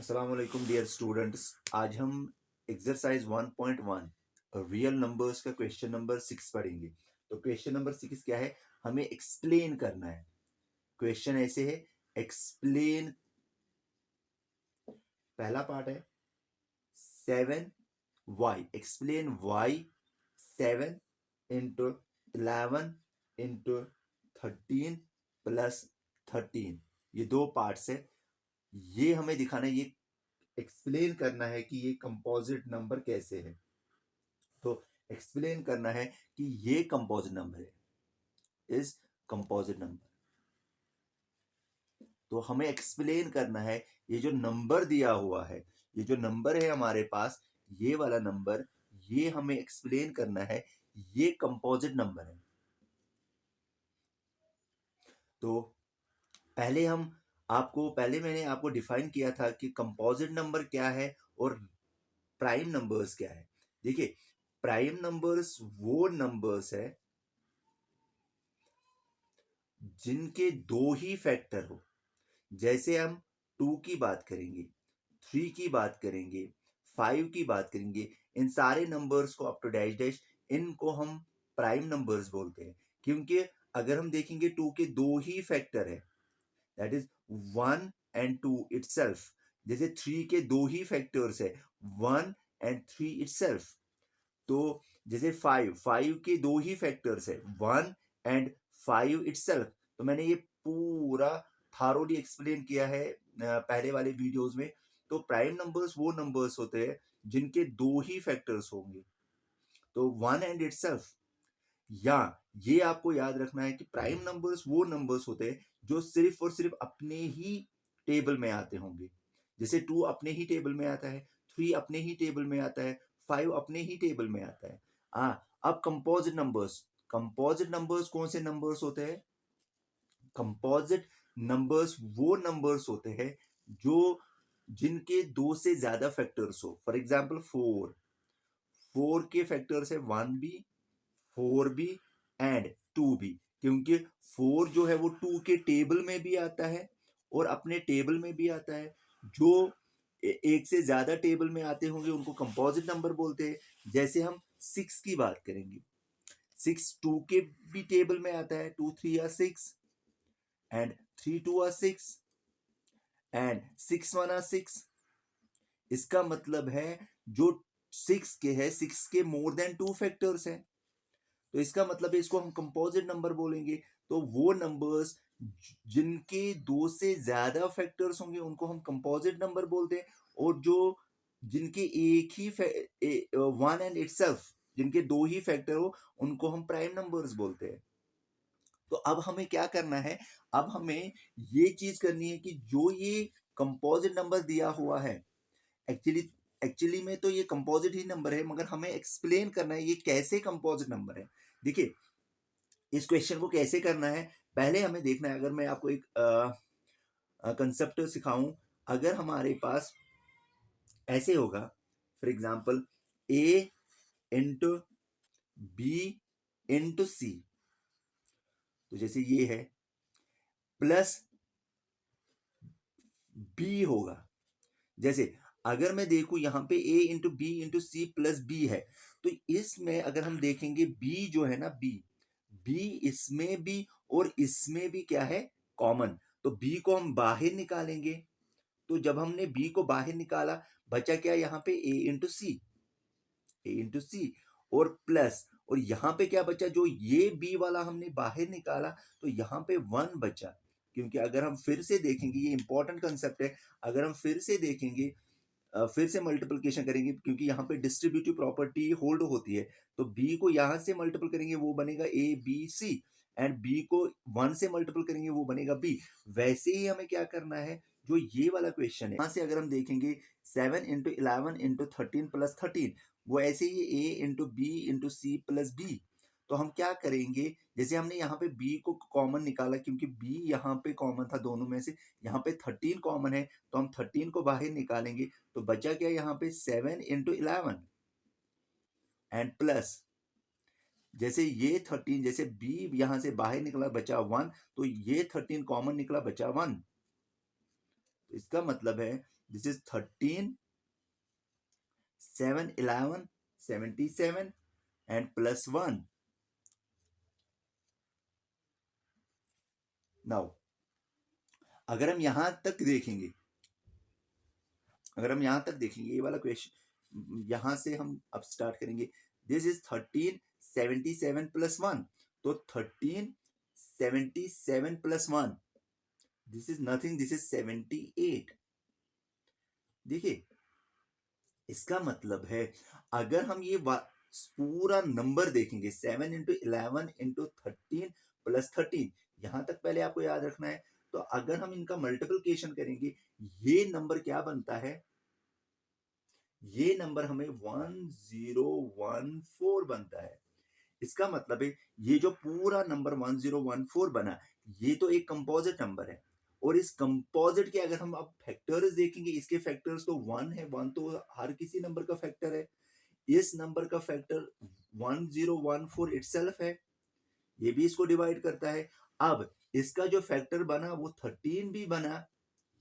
अस्सलाम वालेकुम dear students. आज हम एक्सरसाइज 1.1 रियल नंबर्स का क्वेश्चन नंबर 6 पढ़ेंगे। तो क्वेश्चन नंबर 6 क्या है, हमें एक्सप्लेन करना है। क्वेश्चन ऐसे है, एक्सप्लेन। पहला पार्ट है 7y, explain y 7 into 11 into 13 plus 13। ये दो पार्ट्स है। ये हमें दिखाना है, ये एक्सप्लेन करना है कि ये कंपोजिट नंबर कैसे है। तो एक्सप्लेन करना है कि ये कंपोजिट नंबर है, इज कंपोजिट नंबर। तो हमें एक्सप्लेन करना है ये जो नंबर दिया हुआ है, ये जो नंबर है हमारे पास, ये वाला नंबर, ये हमें एक्सप्लेन करना है ये कंपोजिट नंबर है। तो पहले मैंने आपको डिफाइन किया था कि कंपोजिट नंबर क्या है और प्राइम नंबर्स क्या है। देखिए, प्राइम नंबर्स वो नंबर्स है जिनके दो ही फैक्टर हो। जैसे हम 2 की बात करेंगे, 3 की बात करेंगे, 5 की बात करेंगे, इन सारे नंबर्स को अप टू डैश डैश, इनको हम प्राइम नंबर्स बोलते हैं। क्योंकि अगर हम देखेंगे 2 के दो ही फैक्टर है, दैट इज 1 एंड 2 इटसेल्फ। जैसे 3 के दो ही फैक्टर्स है, 1 एंड 3 इटसेल्फ। तो जैसे 5 के दो ही फैक्टर्स है, 1 एंड 5 इटसेल्फ। तो मैंने ये पूरा थारोली एक्सप्लेन किया है पहले वाले वीडियोस में। तो प्राइम नंबर्स वो नंबर्स होते हैं जिनके दो ही फैक्टर्स होंगे, तो 1 एंड इटसेल्फ। या ये आपको याद रखना है कि प्राइम नंबर्स वो नंबर्स होते हैं जो सिर्फ और सिर्फ अपने ही टेबल में आते होंगे। जैसे 2 अपने ही टेबल में आता है, 3 अपने ही टेबल में आता है, 5 अपने ही टेबल में आता है। अब कंपोजिट नंबर्स कौन से नंबर्स होते हैं? कंपोजिट नंबर्स वो नंबर्स होते हैं जो जिनके दो से ज्यादा फैक्टर्स हो। फॉर एग्जाम्पल 4 के फैक्टर्स है 1b, 4b एंड 2b। क्योंकि 4 जो है वो 2 के टेबल में भी आता है और अपने टेबल में भी आता है। जो एक से ज्यादा टेबल में आते होंगे उनको कंपोजिट नंबर बोलते हैं। जैसे हम 6 की बात करेंगे, 6 2 के भी टेबल में आता है, 2 3 या 6 एंड 3 2 आर 6 एंड 6 1 आर 6। इसका मतलब है जो 6 के है, 6 के मोर देन 2 फैक्टर्स है, तो इसका मतलब है इसको हम कंपोजिट नंबर बोलेंगे। तो वो नंबर्स जिनके दो से ज्यादा फैक्टर्स होंगे उनको हम कंपोजिट नंबर बोलते हैं। और जो जिनके एक ही 1 एंड इटसेल्फ, जिनके दो ही फैक्टर हो, उनको हम प्राइम नंबर्स बोलते हैं। तो अब हमें क्या करना है, अब हमें ये चीज करनी है कि जो ये कंपोजिट नंबर दिया हुआ है, एक्चुअली एक्चुअली में तो ये कंपोजिट ही नंबर है, मगर हमें एक्सप्लेन करना है ये कैसे कंपोजिट नंबर है। देखिए, इस क्वेश्चन को कैसे करना है, पहले हमें देखना है। अगर मैं आपको एक कंसेप्ट सिखाऊं, अगर हमारे पास ऐसे होगा, for example A into B into C, तो जैसे ये है, प्लस बी होगा। जैसे अगर मैं देखूं यहाँ पे A into B into C plus B है, तो इसमें अगर हम देखेंगे बी जो है ना, बी इसमें भी और इसमें भी क्या है, कॉमन। तो बी को हम बाहर निकालेंगे। तो जब हमने बी को बाहर निकाला, बचा क्या यहाँ पे, ए इंटू सी और प्लस, और यहाँ पे क्या बचा, जो ये बी वाला हमने बाहर निकाला, तो यहाँ पे 1 बचा। क्योंकि अगर हम फिर से देखेंगे, ये इंपॉर्टेंट कंसेप्ट है, अगर हम फिर से देखेंगे, फिर से मल्टीप्लिकेशन करेंगे, क्योंकि यहाँ पे डिस्ट्रीब्यूटिव प्रॉपर्टी होल्ड होती है। तो बी को यहाँ से मल्टीपल करेंगे, वो बनेगा A B C, and B को 1 से मल्टीपल करेंगे, वो बनेगा बी। वैसे ही हमें क्या करना है, जो ये वाला क्वेश्चन है, यहाँ से अगर हम देखेंगे 7 इंटू 11 इंटू 13 प्लस 13, वो ऐसे ही A into B into C plus B. तो हम क्या करेंगे, जैसे हमने यहाँ पे b को कॉमन निकाला, क्योंकि b यहाँ पे कॉमन था दोनों में से, यहाँ पे 13 कॉमन है, तो हम 13 को बाहर निकालेंगे। तो बचा क्या यहाँ पे, 7 इंटू 11 एंड प्लस, जैसे ये 13, जैसे b यहां से बाहर निकला, बचा 1, तो ये 13 कॉमन निकला, बचा 1। तो इसका मतलब है this is 13, 7, 11, 77 and plus 1. Now अगर हम यहां तक देखेंगे, ये वाला क्वेश्चन यहां से हम अब स्टार्ट करेंगे. This is 13, 77 plus 1. तो 13, 77 plus 1, this is nothing, this is 78. देखिए इसका मतलब है अगर हम ये पूरा नंबर देखेंगे 7 इंटू 11 इंटू 13 प्लस 13, यहां तक पहले आपको याद रखना है. तो अगर हम इनका मल्टीप्लिकेशन करेंगे, ये नंबर क्या बनता है, ये नंबर हमें 1014 बनता है. इसका मतलब है ये जो पूरा नंबर 1014 बना, ये तो एक कंपोजिट नंबर है. और इस कंपोजिट के अगर हम अब फैक्टर्स देखेंगे, इसके फैक्टर्स तो 1 है, 1 तो हर किसी नंबर का फैक्टर है. इस नंबर का फैक्टर 1014 इटसेल्फ है, ये भी इसको डिवाइड करता है. अब इसका जो फैक्टर बना वो 13 भी बना,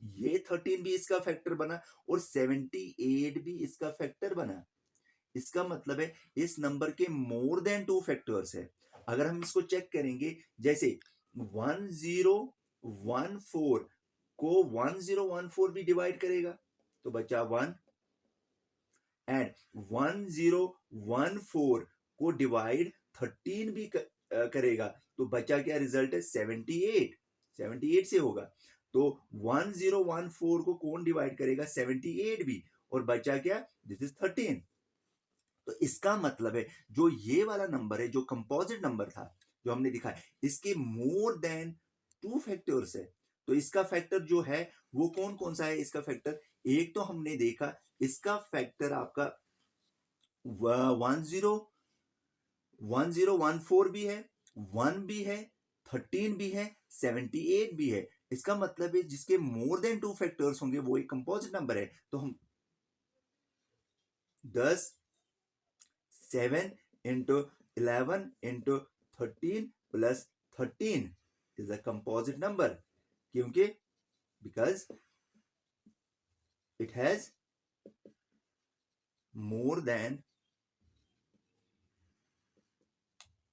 ये 13 भी इसका फैक्टर बना, और 78 भी इसका फैक्टर बना. इसका मतलब है इस नंबर के मोर देन 2 फैक्टर्स है. अगर हम इसको चेक करेंगे, जैसे 1014 को 1014 भी डिवाइड करेगा तो बचा 1, एंड 1014 को डिवाइड 13 भी करेगा तो बचा क्या, रिजल्ट है 78. 78 से होगा. तो 1014 को कौन डिवाइड करेगा, 78 भी, और बचा क्या, दिस इज 13. तो इसका मतलब है जो ये वाला नंबर है, जो कंपोजिट नंबर था जो हमने दिखा है, इसके मोर देन 2 फैक्टर्स है. तो इसका फैक्टर जो है वो कौन कौन सा है, इसका फैक्टर एक तो हमने देखा, इसका फैक्टर आपका 1014 भी है, 1 भी है, 13 भी है, 78 भी है. इसका मतलब है जिसके मोर देन 2 फैक्टर्स होंगे वो एक कंपोजिट नंबर है. तो हम 10, 7 into 11 into 13 plus 13 is a composite number. क्योंकि because it has more than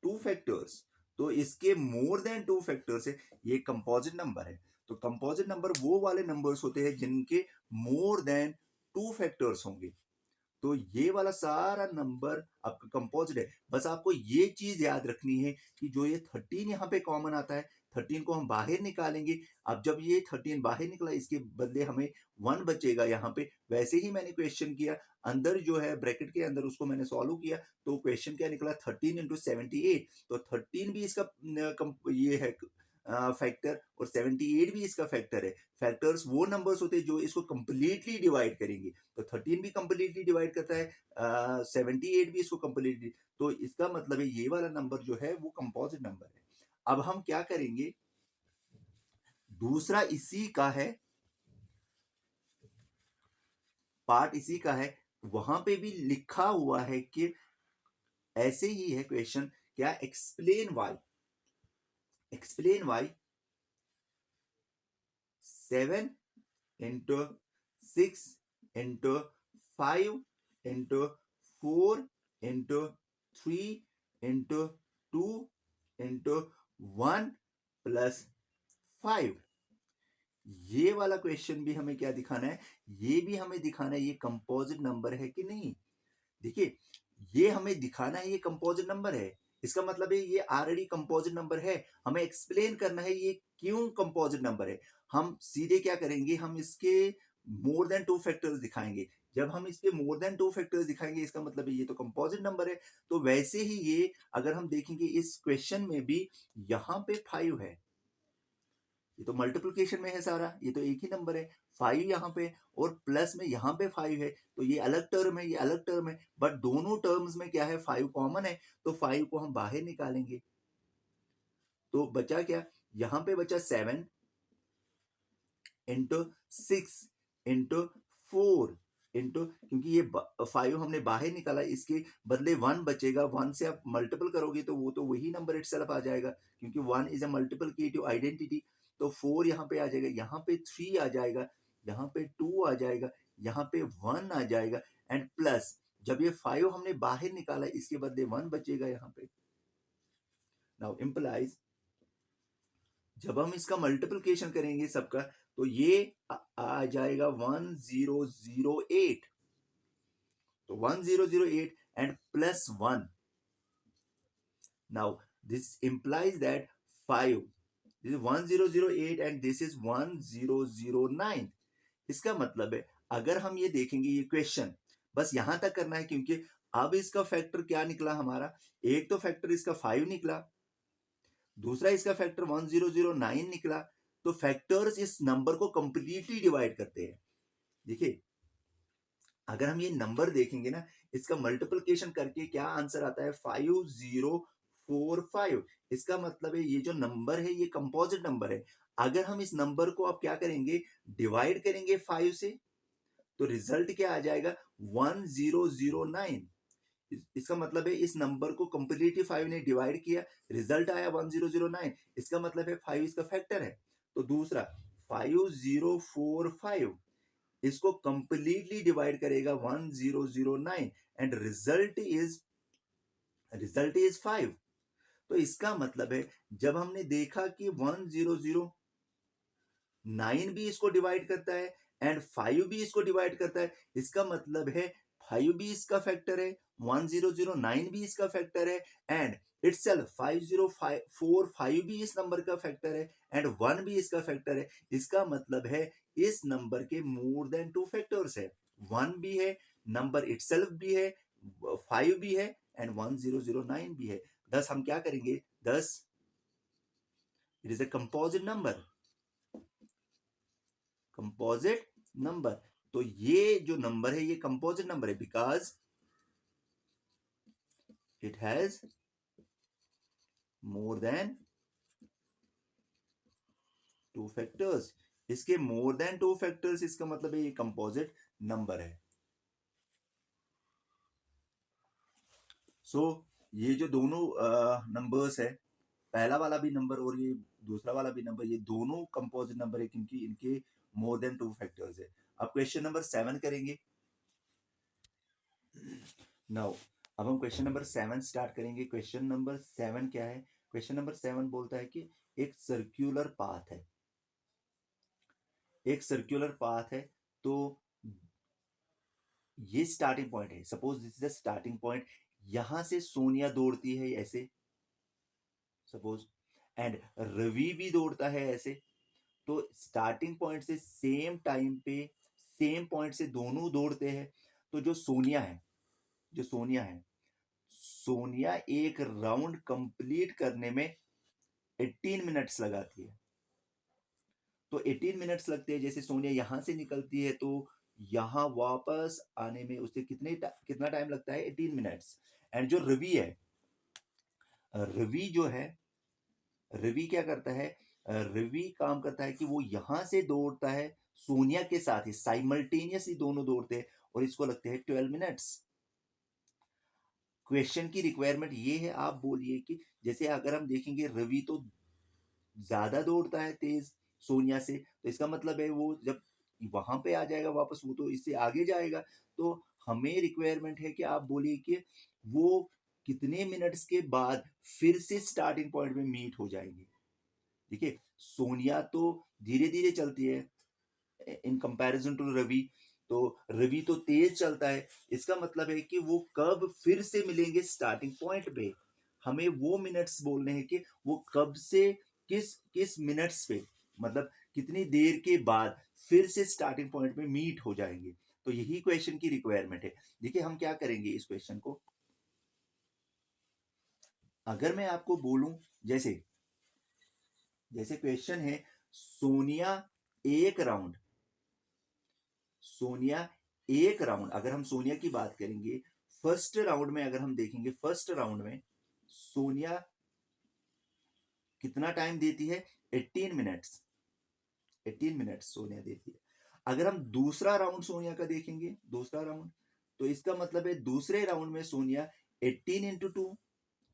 2 factors. तो इसके more than 2 factors है, ये composite नंबर है. तो composite नंबर वो वाले नंबर्स होते हैं जिनके more than 2 factors होंगे. तो ये वाला सारा नंबर आपका कंपोजिट है. बस आपको ये चीज याद रखनी है कि जो ये 13 यहाँ पे कॉमन आता है, 13 को हम बाहर निकालेंगे. अब जब ये 13 बाहर निकला, इसके बदले हमें 1 बचेगा यहाँ पे. वैसे ही मैंने क्वेश्चन किया, अंदर जो है ब्रैकेट के अंदर उसको मैंने सॉल्व किया, तो क्वेश्चन क्या निकला, 13 इंटू 78. तो 13 भी इसका ये है फैक्टर, और 78 भी इसका फैक्टर है. फैक्टर्स वो नंबर्स होते हैं जो इसको कंप्लीटली डिवाइड करेंगे. तो 13 भी कंप्लीटली डिवाइड करता है, 78 भी इसको कंप्लीटली. तो इसका मतलब है ये वाला नंबर जो है वो कंपोजिट नंबर है. अब हम क्या करेंगे, दूसरा इसी का है, पार्ट इसी का है. वहां पे भी लिखा हुआ है कि ऐसे ही है क्वेश्चन, क्या, explain why 7 into 6 into 5 into 4 into 3 into 2 into 1 plus 5. ये वाला क्वेश्चन भी हमें क्या दिखाना है, ये भी हमें दिखाना है ये कंपोजिट नंबर है कि नहीं. देखिए ये हमें दिखाना है ये कंपोजिट नंबर है. इसका मतलब है ये ऑलरेडी कंपोजिट नंबर है. हमें एक्सप्लेन करना है ये क्यों कंपोजिट नंबर है. हम सीधे क्या करेंगे, हम इसके मोर देन 2 फैक्टर्स दिखाएंगे. जब हम इसके मोर देन 2 फैक्टर्स दिखाएंगे, इसका मतलब है ये तो कंपोजिट नंबर है. तो वैसे ही ये अगर हम देखेंगे इस क्वेश्चन में भी यहाँ पे 5 है, ये तो मल्टीप्लिकेशन में है सारा, ये तो एक ही नंबर है. 5 यहाँ पे और प्लस में यहाँ पे 5 है, तो ये अलग टर्म है, ये अलग टर्म है, बट दोनों टर्म्स में क्या है, 5 कॉमन है. तो 5 को हम बाहर निकालेंगे तो बचा क्या, यहाँ पे बचा 7 इंटू 6 इंटू 4 इंटू, क्योंकि ये 5 हमने बाहर निकाला, इसके बदले 1 बचेगा. 1 से आप मल्टीपल करोगे तो वो तो वही नंबर इटसेल्फ आ जाएगा, क्योंकि 1 इज अ मल्टीप्लिकेटिव आइडेंटिटी. तो 4 यहाँ पे आ जाएगा, यहाँ पे 3 आ जाएगा, यहाँ पे 2 आ जाएगा, यहाँ पे 1 आ जाएगा एंड प्लस जब ये 5 हमने बाहर निकाला इसके बदले 1 बचेगा यहाँ पे। नाउ इम्प्लाइज जब हम इसका मल्टीप्लिकेशन करेंगे सबका तो ये आ जाएगा 1008, तो 1008 and plus 1। Now this implies that 5, this is 1008 and this is 1009। इसका मतलब है अगर हम ये देखेंगे ये क्वेश्चन बस यहां तक करना है, क्योंकि अब इसका फैक्टर क्या निकला हमारा, एक तो फैक्टर इसका 5 निकला, दूसरा इसका फैक्टर 1009 निकला। तो फैक्टर्स इस नंबर को कंप्लीटली डिवाइड करते हैं। देखिए अगर हम ये नंबर देखेंगे ना, इसका मल्टीप्लिकेशन करके क्या आंसर आता है 5045। इसका मतलब है ये जो नंबर है ये कंपोजिट नंबर है। अगर हम इस नंबर को अब क्या करेंगे, डिवाइड करेंगे 5 से, तो रिजल्ट क्या आ जाएगा 1009। इसका मतलब है इस नंबर को कंप्लीटली 5 ने डिवाइड किया, रिजल्ट आया 1009। इसका मतलब है 5 इसका फैक्टर है। तो दूसरा 5045 इसको कंप्लीटली डिवाइड करेगा 1009 एंड रिजल्ट इज 5। तो इसका मतलब है जब हमने देखा कि 1009 भी इसको डिवाइड करता है एंड 5 भी इसको डिवाइड करता है, इसका मतलब है 5 भी इसका फैक्टर है, 1009 भी इसका फैक्टर है एंड इटसेल्फ 5045 भी इस नंबर का फैक्टर है एंड 1 भी इसका फैक्टर है। इसका मतलब है इस नंबर के मोर देन 2 फैक्टर्स है, 1 भी है, नंबर इटसेल्फ भी है, 5 भी है एंड 1009 भी है। thus हम क्या करेंगे, thus it is a composite number। तो ये जो नंबर है ये कंपोजिट नंबर है because it has more than 2 factors. इसके मोर देन 2 फैक्टर्स इसका मतलब है ये कंपोजिट नंबर है। सो ये जो दोनों नंबर्स है, पहला वाला भी नंबर और ये दूसरा वाला भी नंबर, ये दोनों कंपोजिट नंबर है क्योंकि इनके मोर देन 2 फैक्टर्स है। अब क्वेश्चन नंबर 7 करेंगे। नाउ अब हम क्वेश्चन नंबर 7 स्टार्ट करेंगे। क्वेश्चन नंबर 7 क्या है, क्वेश्चन नंबर 7 बोलता है कि एक सर्क्यूलर पाथ है, एक सर्क्यूलर पाथ है। तो ये स्टार्टिंग पॉइंट है, suppose this is the starting point. यहां से सोनिया दौड़ती है ऐसे सपोज एंड रवि भी दौड़ता है ऐसे। तो स्टार्टिंग पॉइंट से सेम टाइम पे सेम पॉइंट से दोनों दौड़ते हैं। तो जो सोनिया है सोनिया एक राउंड कंप्लीट करने में 18 मिनट्स लगाती है। तो 18 मिनट्स लगते हैं। जैसे सोनिया यहां से निकलती है तो यहां वापस आने में उसे कितना टाइम लगता है, 18 मिनट्स। एंड जो रवि है, रवि क्या करता है, रवि काम करता है कि वो यहां से दौड़ता है सोनिया के साथ ही, साइमल्टेनियसली दोनों दौड़ते हैं और इसको लगते हैं 12 मिनट्स। क्वेश्चन की रिक्वायरमेंट ये है, आप बोलिए कि जैसे अगर हम देखेंगे रवि तो ज्यादा दौड़ता है तेज सोनिया से, तो इसका मतलब है वो जब वहां पे आ जाएगा वापस वो तो इससे आगे जाएगा। तो हमें रिक्वायरमेंट है कि आप बोलिए कि वो कितने मिनट्स के बाद फिर से स्टार्टिंग पॉइंट में मीट हो जाएंगे। देखिए सोनिया तो धीरे धीरे चलती है इन कंपैरिजन टू रवि, तो रवि तो तेज चलता है। इसका मतलब है कि वो कब फिर से मिलेंगे स्टार्टिंग पॉइंट पे, हमें वो मिनट्स बोलने हैं कि वो कब से किस किस मिनट्स पे, मतलब कितनी देर के बाद फिर से स्टार्टिंग पॉइंट पे मीट हो जाएंगे। तो यही क्वेश्चन की रिक्वायरमेंट है। देखिए हम क्या करेंगे इस क्वेश्चन को, अगर मैं आपको बोलूं जैसे जैसे क्वेश्चन है सोनिया एक राउंड अगर हम सोनिया की बात करेंगे फर्स्ट राउंड में, अगर हम देखेंगे फर्स्ट राउंड में सोनिया कितना टाइम देती है, 18 मिनट्स सोनिया देती है। अगर हम दूसरा राउंड सोनिया का देखेंगे, दूसरा राउंड, तो इसका मतलब है दूसरे राउंड में सोनिया 18 इंटू 2,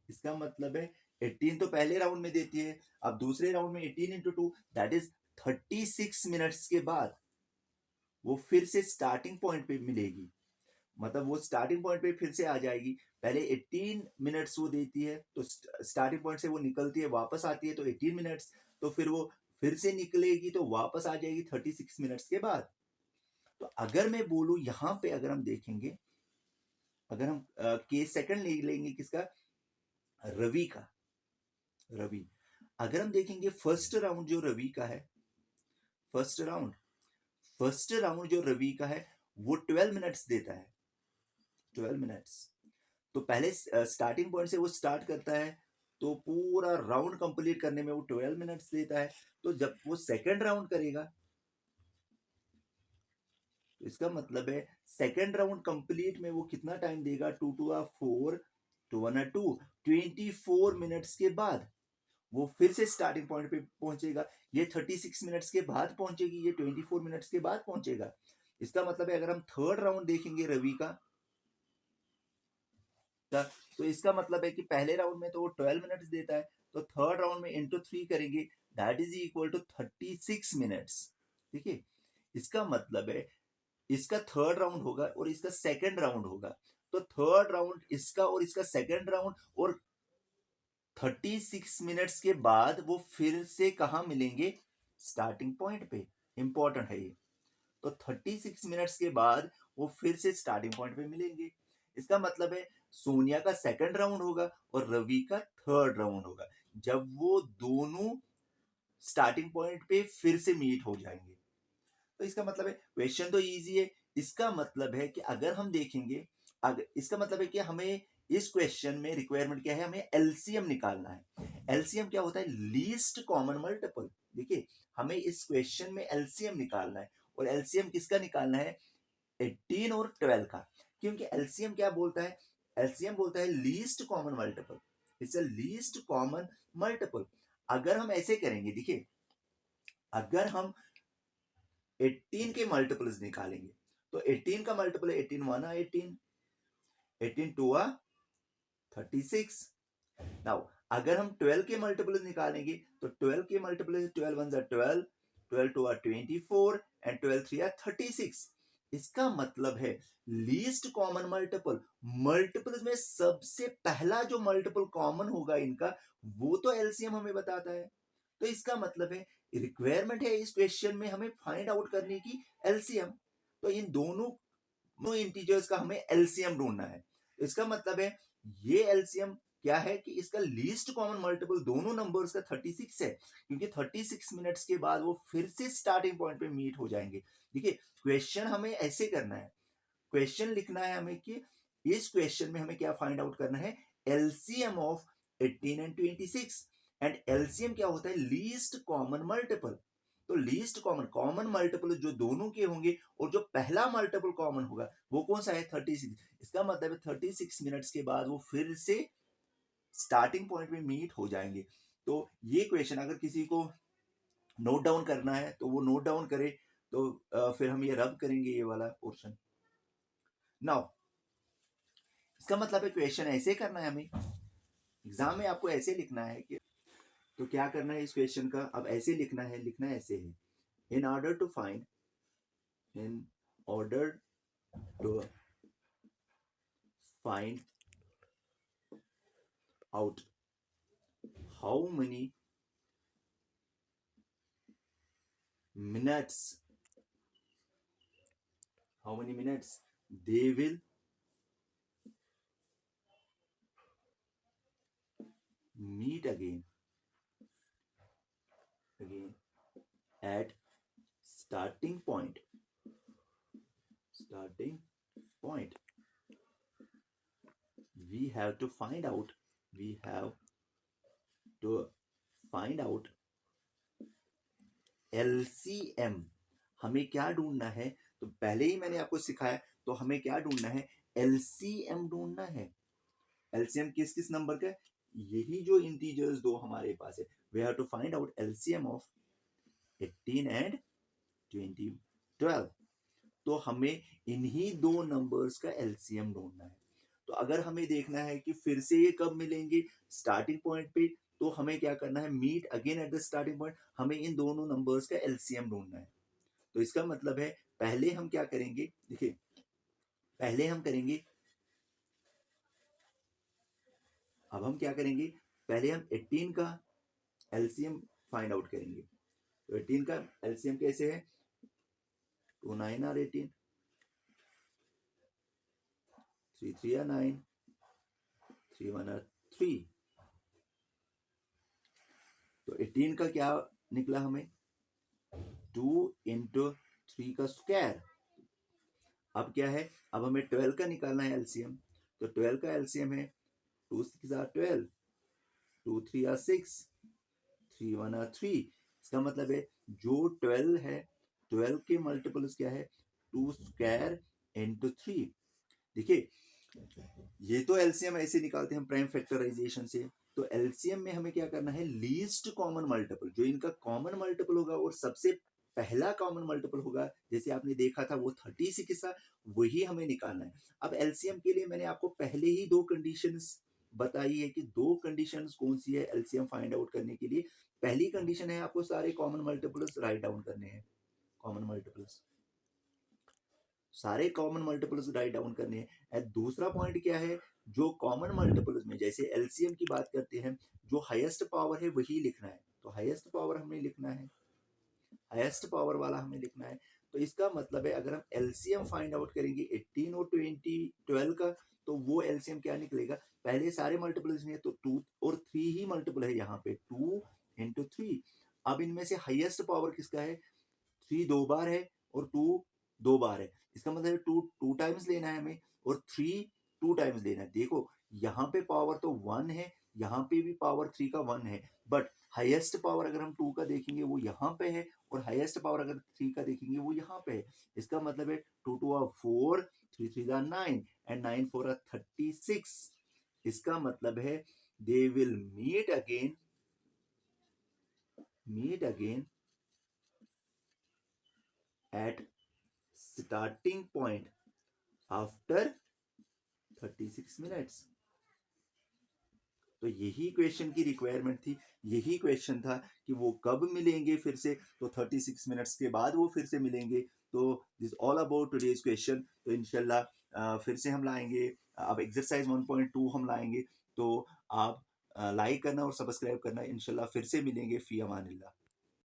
इसका मतलब है 18 तो पहले राउंड में देती है, अब दूसरे राउंड में 18 इंटू 2 दैट इज 36 मिनट्स के बाद वो फिर से स्टार्टिंग पॉइंट पे मिलेगी, मतलब वो स्टार्टिंग पॉइंट पे फिर से आ जाएगी। पहले 18 मिनट्स वो देती है, तो स्टार्टिंग पॉइंट से वो निकलती है, वापस आती है तो 18 मिनट्स, तो फिर वो फिर से निकलेगी तो वापस आ जाएगी 36 मिनट्स के बाद। तो अगर मैं बोलूं यहां पे, अगर हम देखेंगे, अगर हम केस सेकंड ले लेंगे किसका, रवि का, रवि, अगर हम देखेंगे फर्स्ट राउंड जो रवि का है, फर्स्ट राउंड फर्स्ट राउंड जो रवि का है वो 12 मिनट्स देता है, 12 मिनट्स। तो पहले स्टार्टिंग पॉइंट से वो स्टार्ट करता है, तो पूरा राउंड कंप्लीट करने में वो 12 मिनट्स देता है। तो जब वो सेकंड राउंड करेगा, तो इसका मतलब है सेकंड राउंड कंप्लीट में वो कितना टाइम देगा, 2 2 4, 2 1 2, 24 मिनट्स के बाद वो फिर से स्टार्टिंग पॉइंट पे पहुंचेगा। ये 36 मिनट्स के बाद पहुंचेगी, ये 24 मिनट्स के बाद पहुंचेगा। इसका मतलब है अगर हम थर्ड राउंड देखेंगे रवि का, तो इसका मतलब है कि पहले राउंड में तो वो 12 मिनट्स देता है, तो थर्ड राउंड में इंटू 3 करेंगे, that is equal to 36 minutes. ठीक है, इसका मतलब है इसका थर्ड राउंड होगा और इसका सेकंड राउंड होगा, तो थर्ड राउंड इसका और इसका सेकंड राउंड, और 36 मिनट्स के बाद वो फिर से कहा मिलेंगे, स्टार्टिंग पॉइंट पे। इंपॉर्टेंट है ये। तो 36 मिनट्स के बाद वो फिर से स्टार्टिंग पॉइंट पे मिलेंगे। इसका मतलब है सोनिया का सेकंड राउंड होगा और रवि का थर्ड राउंड होगा, जब वो दोनों स्टार्टिंग पॉइंट पे फिर से मीट हो जाएंगे। तो इसका मतलब है क्वेश्चन तो इजी है। इसका मतलब है कि अगर हम देखेंगे, अगर इसका मतलब है कि हमें इस क्वेश्चन में रिक्वायरमेंट क्या है, हमें एलसीएम निकालना है। एलसीएम क्या होता है, लीस्ट कॉमन मल्टीपल। देखिए, हमें इस क्वेश्चन में एलसीएम निकालना है, और एलसीएम किसका निकालना है, 18 और 12 का। क्योंकि एलसीएम क्या बोलता है, एलसीएम बोलता है least common multiple, it's a least common multiple. अगर हम ऐसे करेंगे, देखिए, अगर हम 18 के मल्टीपल्स निकालेंगे, तो 18 का मल्टीपल है 18 1 18, 18 2 36। नाउ अगर हम 12 के मल्टीपल्स निकालेंगे, तो 12 के मल्टीपल 12 1 12, 12 2 24 एंड 12 3 36। इसका मतलब है लीस्ट कॉमन मल्टीपल, मल्टीपल्स में सबसे पहला जो मल्टीपल कॉमन होगा इनका, वो तो एलसीएम हमें बताता है। तो इसका मतलब है रिक्वायरमेंट है इस क्वेश्चन में हमें फाइंड आउट करने की एलसीएम। तो इन दोनों इंटीजर्स का हमें एलसीएम ढूंढना है। इसका मतलब है ये एलसीएम क्या है कि इसका लीस्ट कॉमन मल्टीपल दोनों नंबर्स का 36 है, क्योंकि 36 मिनट्स के बाद वो फिर से स्टार्टिंग पॉइंट पे मीट हो जाएंगे। देखिए, क्वेश्चन हमें ऐसे करना है, क्वेश्चन लिखना है हमें कि इस क्वेश्चन में हमें क्या फाइंड आउट करना है, LCM of 18 and 26। And LCM क्या होता है, लीस्ट कॉमन मल्टीपल। तो लीस्ट कॉमन, कॉमन मल्टीपल जो दोनों के होंगे, और जो पहला मल्टीपल कॉमन होगा वो कौन सा है, 36। इसका मतलब है 36 मिनट्स के बाद वो फिर से स्टार्टिंग पॉइंट में मीट हो जाएंगे। तो ये क्वेश्चन अगर किसी को नोट डाउन करना है तो वो नोट डाउन करे, तो फिर हम ये रब करेंगे ये वाला पोर्शन। नाउ इसका मतलब है क्वेश्चन ऐसे करना है हमें, एग्जाम में आपको ऐसे लिखना है कि, तो क्या करना है इस क्वेश्चन का, अब ऐसे लिखना है, लिखना ऐसे है, in order to find, in order to find out how many minutes, how many minutes they will meet again at starting point, starting point. We have to find out, we have to find out LCM। हमें क्या ढूंढना है, तो पहले ही मैंने आपको सिखाया, तो हमें क्या ढूंढना है, LCM ढूंढना है। LCM किस किस नंबर का, यही जो इंटीजर्स दो हमारे पास है, we have to find out LCM of 18 and 12। तो हमें इन्हीं दो नंबर्स का एलसीएम ढूंढना है। तो अगर हमें देखना है कि फिर से ये कब मिलेंगे, स्टार्टिंग पॉइंट पे, तो हमें क्या करना है, meet again at the starting point, हमें इन दोनों नंबर्स का एलसीएम ढूंढना है। तो इसका मतलब है पहले हम क्या करेंगे, देखिए पहले हम करेंगे, अब हम क्या करेंगे, पहले हम 18 का एलसीएम फाइंड आउट करेंगे। तो 18 का एलसीएम कैसे है, 2 9 आर 18, 3 3 आर 9, 3 1 आर 3। तो 18 का क्या निकला हमें, 2 इंटू 3 का स्क्वायर। अब क्या है, अब हमें 12 का निकालना है एलसीएम। तो 12 का एलसीएम है 2 6 आर 12, 2 3 आर 6, 3 1 आर 3। इसका मतलब है जो 12 है, 12 के मल्टीपल्स क्या है, 2 स्क्वायर इंटू 3। देखिए ये तो एलसीएम ऐसे निकालते हैं हम प्राइम फैक्टराइजेशन से। तो एलसीएम में हमें क्या करना है, लीस्ट कॉमन मल्टीपल, जो इनका कॉमन मल्टीपल होगा और सबसे पहला कॉमन मल्टीपल होगा, जैसे आपने देखा था वो 36 था, वही हमें निकालना है। अब एलसीएम के लिए मैंने आपको पहले ही दो कंडीशंस बताई है कि दो कंडीशंस कौन सी है एलसीएम फाइंड आउट करने के लिए। पहली कंडीशन है आपको सारे कॉमन मल्टीपल्स राइट डाउन करने हैं, कॉमन मल्टीपल्स, सारे कॉमन मल्टीपल्स राइट डाउन करने हैं। एंड दूसरा पॉइंट क्या है, जो कॉमन मल्टीपल्स में जैसे एलसीएम की बात करते हैं, जो हाईएस्ट पावर है वही लिखना है। तो हाईएस्ट पावर हमें लिखना है, हाईएस्ट पावर वाला हमें लिखना है। तो इसका मतलब है अगर हम एलसीएम फाइंड आउट करेंगे 18 और 20 12 का, तो वो एलसीएम क्या निकलेगा, पहले सारे मल्टीपल्स में तो 2 और 3 ही मल्टीपल है यहाँ पे, 2 इंटू 3। अब इनमें से हाईएस्ट पावर किसका है, 3 दो बार है और 2 दो बार है। इसका मतलब 2 2 टाइम्स लेना है हमें और 3 2 टाइम्स लेना है। देखो यहाँ पे पावर तो 1 है, यहाँ पे भी पावर 3 का 1 है, बट हाईएस्ट पावर अगर हम 2 का देखेंगे वो यहाँ पे है, और हाईएस्ट पावर अगर 3 का देखेंगे वो यहाँ पे है। इसका मतलब है 2 2 आर 4, 3 3 आर 9 एंड 9 4 आर 36। इसका मतलब है they will meet again at starting point after 36 minutes। तो यही क्वेश्चन की रिक्वायरमेंट थी, यही क्वेश्चन था कि वो कब मिलेंगे फिर से, तो 36 मिनट्स के बाद वो फिर से मिलेंगे। तो this all about today's question. तो इंशाल्लाह फिर से हम लाएंगे, अब एक्सरसाइज 1.2 हम लाएंगे। तो आप लाइक करना और सब्सक्राइब करना, इंशाल्लाह फिर से मिलेंगे। फी अमानिल्लाह।